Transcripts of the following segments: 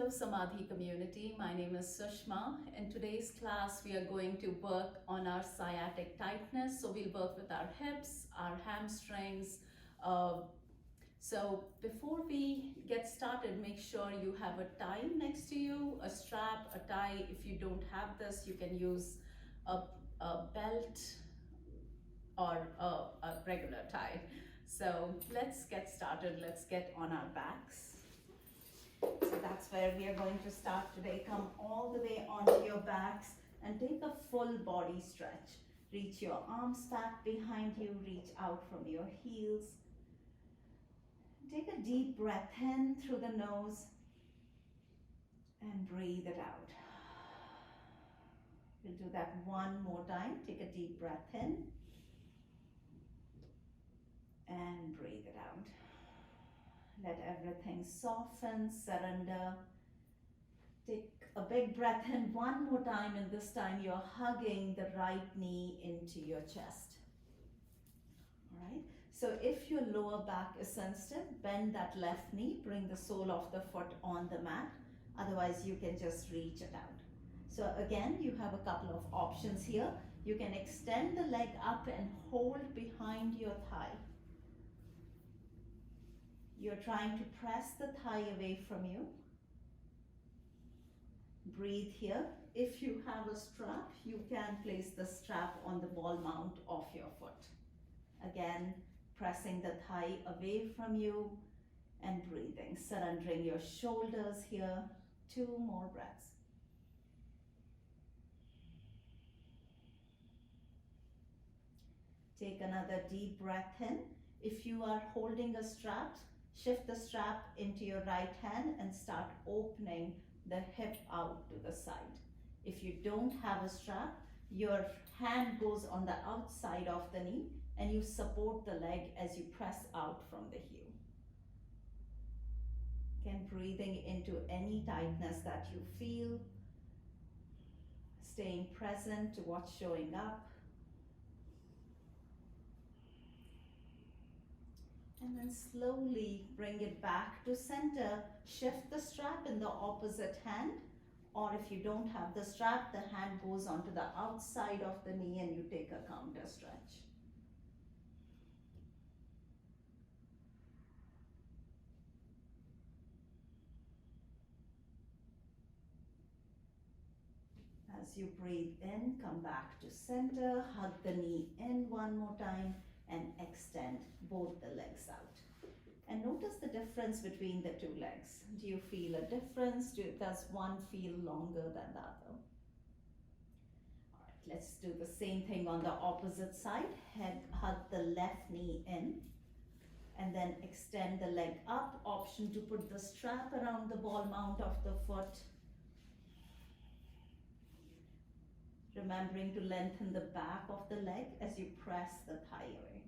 Hello Samadhi community, my name is Sushma. In today's class we are going to work on our sciatic tightness. So we'll work with our hips, our hamstrings. So before we get started, make sure you have a tie next to you, a strap, a tie. If you don't have this, you can use a belt or a regular tie. So let's get started, let's get on our backs. So that's where we are going to start today. Come all the way onto your backs and take a full body stretch. Reach your arms back behind you, reach out from your heels. Take a deep breath in through the nose and breathe it out. We'll do that one more time. Take a deep breath in and breathe it out. Let everything soften, surrender. Take a big breath in one more time, and this time you're hugging the right knee into your chest. All right? So if your lower back is sensitive, bend that left knee, bring the sole of the foot on the mat. Otherwise, you can just reach it out. So again, you have a couple of options here. You can extend the leg up and hold behind your thigh. You're trying to press the thigh away from you. Breathe here. If you have a strap, you can place the strap on the ball mount of your foot. Again, pressing the thigh away from you and breathing, surrendering your shoulders here. 2 more breaths. Take another deep breath in. If you are holding a strap, shift the strap into your right hand and start opening the hip out to the side. If you don't have a strap, your hand goes on the outside of the knee and you support the leg as you press out from the heel. Again, breathing into any tightness that you feel, staying present to what's showing up. And then slowly bring it back to center. Shift the strap in the opposite hand. Or if you don't have the strap, the hand goes onto the outside of the knee and you take a counter stretch. As you breathe in, come back to center. Hug the knee in one more time and extend both the legs out. And notice the difference between the two legs. Do you feel a difference? Does one feel longer than the other? All right, let's do the same thing on the opposite side. Hug the left knee in and then extend the leg up. Option to put the strap around the ball mount of the foot. Remembering to lengthen the back of the leg as you press the thigh away.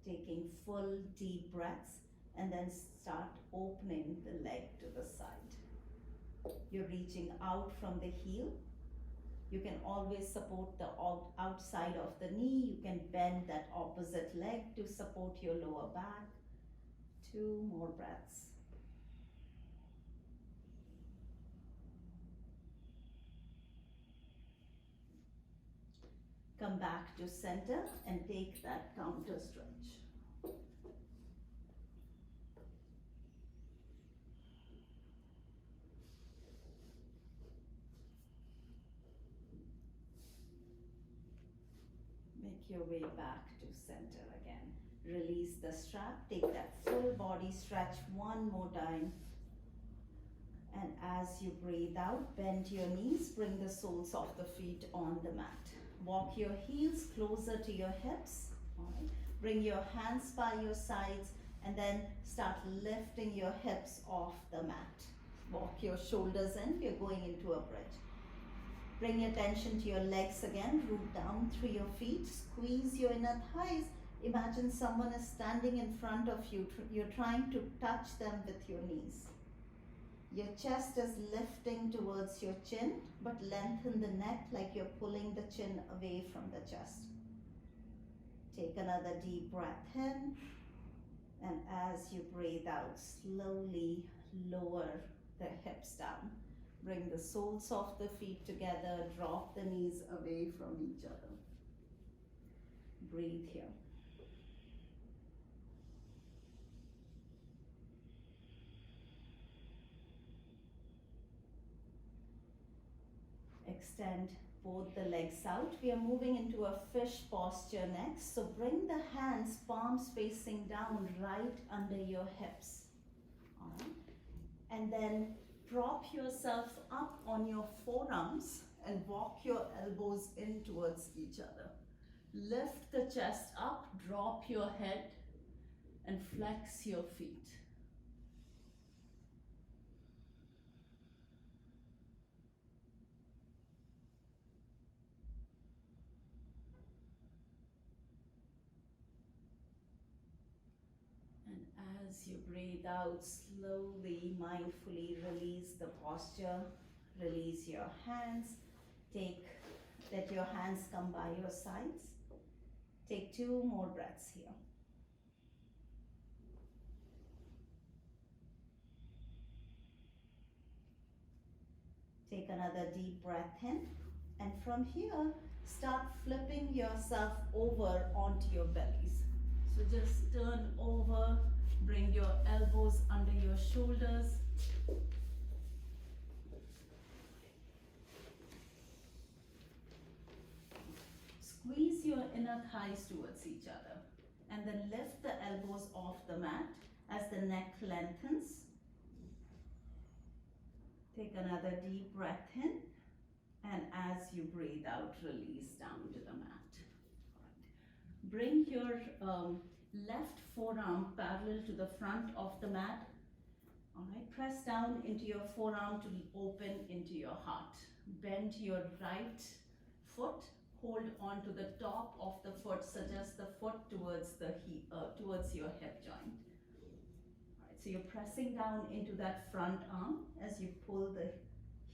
Taking full deep breaths and then start opening the leg to the side. You're reaching out from the heel. You can always support the outside of the knee. You can bend that opposite leg to support your lower back. 2 more breaths. Come back to center and take that counter stretch. Make your way back to center again. Release the strap, take that full body stretch one more time. And as you breathe out, bend your knees, bring the soles of the feet on the mat. Walk your heels closer to your hips. All right. Bring your hands by your sides and then start lifting your hips off the mat. Walk your shoulders in, we're going into a bridge. Bring your attention to your legs again, root down through your feet, squeeze your inner thighs. Imagine someone is standing in front of you. You're trying to touch them with your knees. Your chest is lifting towards your chin, but lengthen the neck like you're pulling the chin away from the chest. Take another deep breath in, and as you breathe out, slowly lower the hips down. Bring the soles of the feet together, drop the knees away from each other. Breathe here. Extend both the legs out. We are moving into a fish posture next. So bring the hands, palms facing down, right under your hips. All right. And then prop yourself up on your forearms and walk your elbows in towards each other. Lift the chest up, drop your head, and flex your feet. And as you breathe out, slowly, mindfully release the posture, release your hands. Let your hands come by your sides. Take 2 more breaths here. Take another deep breath in, and from here, start flipping yourself over onto your bellies. So just turn over, bring your elbows under your shoulders. Squeeze your inner thighs towards each other, and then lift the elbows off the mat as the neck lengthens. Take another deep breath in, and as you breathe out, release down to the mat. Bring your left forearm parallel to the front of the mat. All right, press down into your forearm to open into your heart. Bend your right foot, hold on to the top of the foot, suggest the foot towards your hip joint. So you're pressing down into that front arm as you pull the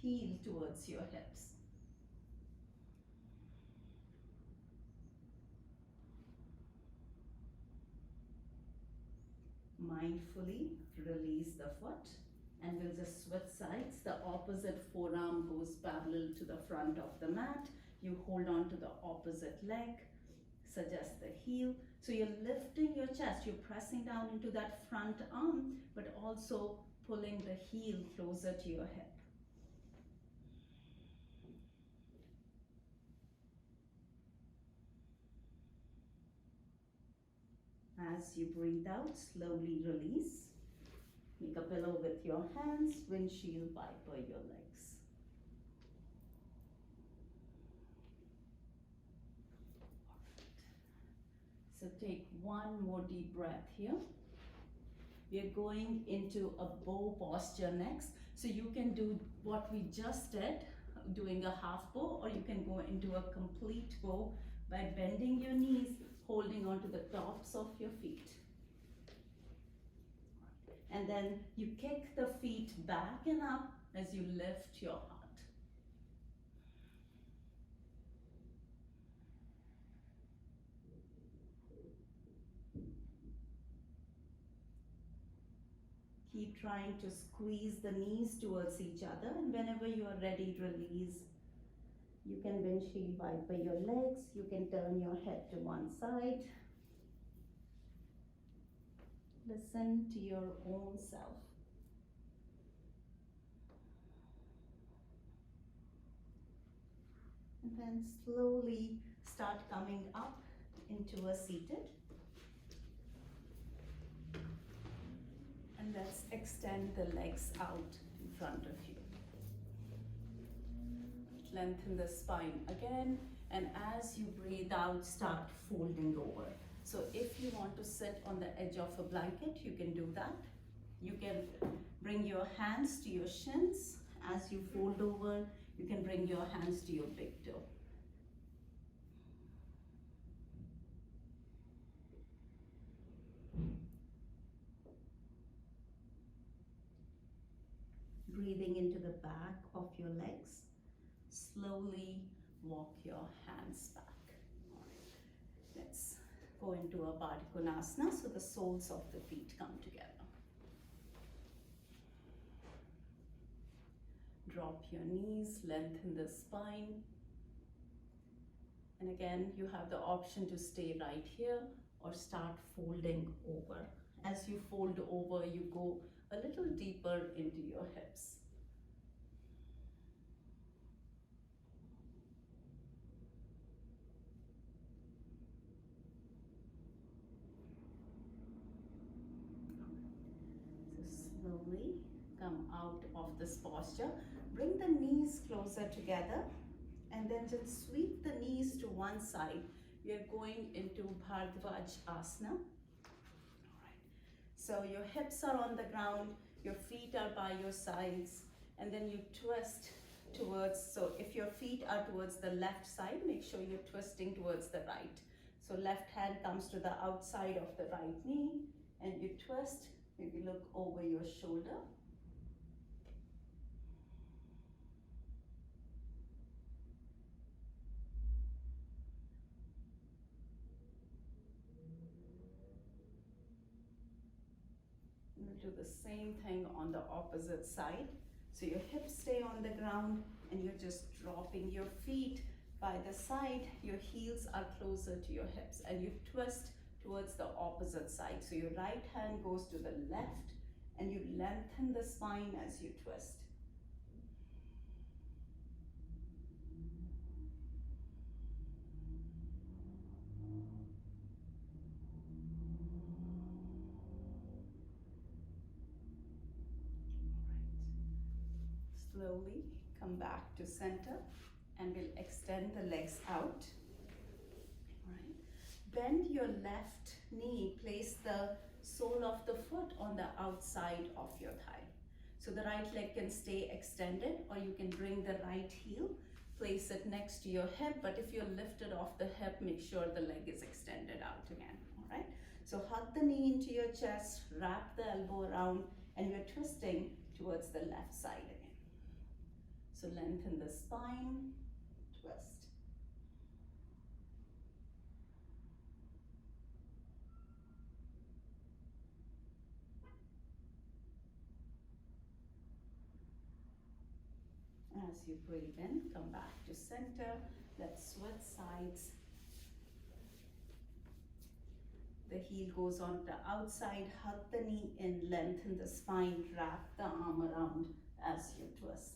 heel towards your hips. Mindfully release the foot, and we'll just switch sides. The opposite forearm goes parallel to the front of the mat. You hold on to the opposite leg, suggest the heel. So you're lifting your chest, you're pressing down into that front arm, but also pulling the heel closer to your hip. As you breathe out, slowly release. Make a pillow with your hands, windshield wiper your legs. So take 1 more deep breath here. We are going into a bow posture next. So you can do what we just did, doing a half bow, or you can go into a complete bow by bending your knees, holding onto the tops of your feet. And then you kick the feet back and up as you lift your heart. Keep trying to squeeze the knees towards each other, and whenever you are ready, release. You can windshield wiper your legs, you can turn your head to one side. Listen to your own self. And then slowly start coming up into a seated. And let's extend the legs out in front of you. Lengthen the spine again, and as you breathe out, start folding over. So if you want to sit on the edge of a blanket, you can do that. You can bring your hands to your shins. As you fold over, you can bring your hands to your big toe. Breathing into the back of your legs. Slowly walk your hands back. Let's Go into a Baddha Konasana, so the soles of the feet come together. Drop your knees, lengthen the spine. And again, you have the option to stay right here or start folding over. As you fold over, you go a little deeper into your hips. So slowly come out of this posture. Bring the knees closer together and then just sweep the knees to one side. We are going into Bhardwaj Asana. All right. So your hips are on the ground, your feet are by your sides, and then you twist towards, so if your feet are towards the left side, make sure you're twisting towards the right. So left hand comes to the outside of the right knee, and you twist, maybe look over your shoulder. We'll do the same thing on the opposite side. So your hips stay on the ground and you're just dropping your feet by the side. Your heels are closer to your hips and you twist towards the opposite side. So your right hand goes to the left and you lengthen the spine as you twist. Slowly come back to center and we'll extend the legs out. Right. Bend your left knee, place the sole of the foot on the outside of your thigh. So the right leg can stay extended, or you can bring the right heel, place it next to your hip, but if you're lifted off the hip, make sure the leg is extended out again. All right. So hug the knee into your chest, wrap the elbow around, and you're twisting towards the left side again. So lengthen the spine, twist. As you breathe in, come back to center. Let's switch sides. The heel goes on the outside, hug the knee in, lengthen the spine, wrap the arm around as you twist.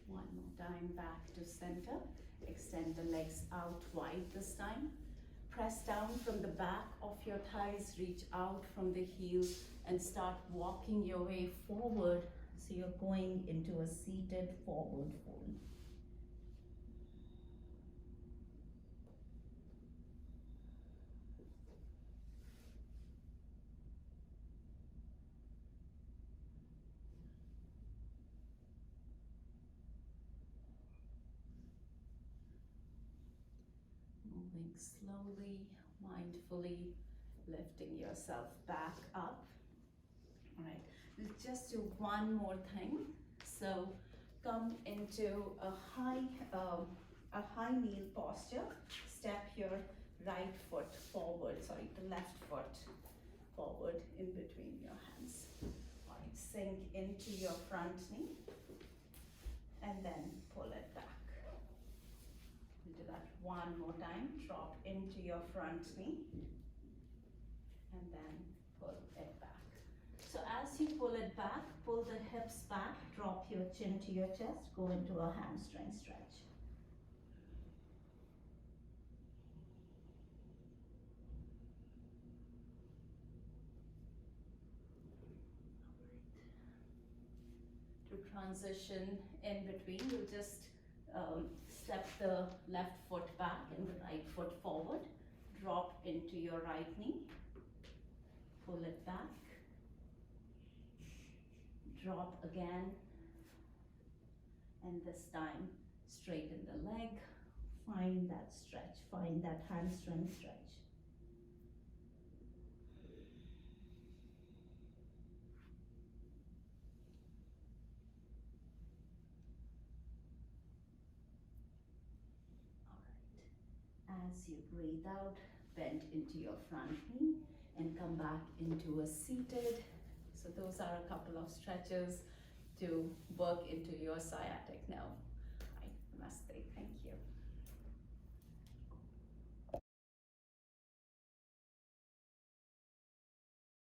One more time, back to center. Extend the legs out wide this time. Press down from the back of your thighs, reach out from the heels and start walking your way forward. So you're going into a seated forward fold. Moving slowly, mindfully, lifting yourself back up. All right, let's just do one more thing. So come into a high kneel posture. Step your right foot forward, the left foot forward in between your hands. All right, sink into your front knee and then pull it back. We'll do that one more time. Drop into your front knee and then pull it back. So as you pull it back, pull the hips back, drop your chin to your chest, go into a hamstring stretch. To transition in between, you just step the left foot back and the right foot forward, drop into your right knee, pull it back, drop again, and this time straighten the leg, find that stretch, find that hamstring stretch. As you breathe out, bend into your front knee and come back into a seated. So those are a couple of stretches to work into your sciatic nerve. Right. Namaste. Thank you.